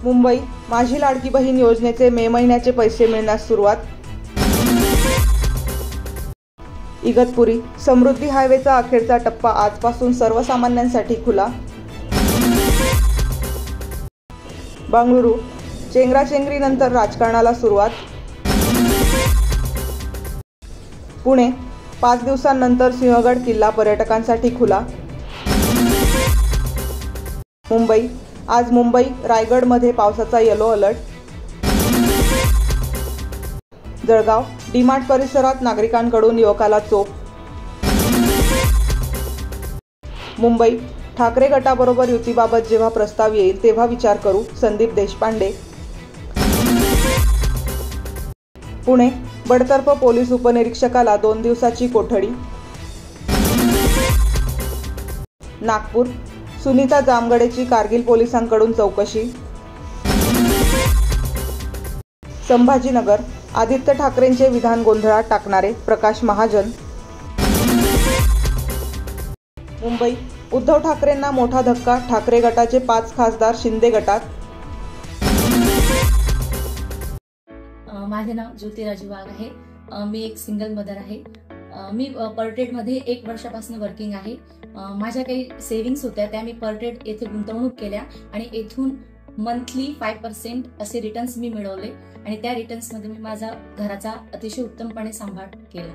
मुंबई माझी लाडकी बहीण योजनेचे मे महिन्याचे पैसे मिळण्यास सुरुवात। इगतपुरी समृद्धी हायवेचा अखेरचा टप्पा आजपासून सर्वसामान्यांसाठी खुला। बंगळुरू चेंगराचेंगरीनंतर राजकारणाला सुरुवात। पुणे 5 दिवसांनंतर सिंहगड किल्ला पर्यटकांसाठी खुला। मुंबई आज मुंबई रायगडमध्ये पावसाचा येलो अलर्ट। जळगाव डीमार्ट परिसरात नागरिकांकडून युवकाला चोप। मुंबई ठाकरे गटाबरोबर युतीबाबत जेव्हा प्रस्ताव येईल तेव्हा विचार करू, संदीप देशपांडे। पुणे बडतर्फ पोलीस उपनिरीक्षकाला 2 दिवसाची कोठडी। नागपूर सुनीता जामगडेची कारगिल पोलिसांकडून चौकशी। संभाजीनगर आदित्य ठाकरेंचे विधान गोंधळात टाकणारे प्रकाश महाजन। मुंबई उद्धव ठाकरेंना मोठा धक्का, ठाकरे गटाचे 5 खासदार शिंदे गटात। माझे नाव ज्योती राजू वाघ आहे। मी एक सिंगल मदर आहे। मी पर्टेडमध्ये 1 वर्षापासून वर्किंग आहे। माझ्या काही सेव्हिंग्स होत्या त्या मी पर्टेड येथे गुंतवणूक केल्या आणि येथून मंथली 5% असे रिटर्न्स मी मिळवले आणि त्या रिटर्न्समध्ये मी माझा घराचा अतिशय उत्तमपणे सांभाळ केला।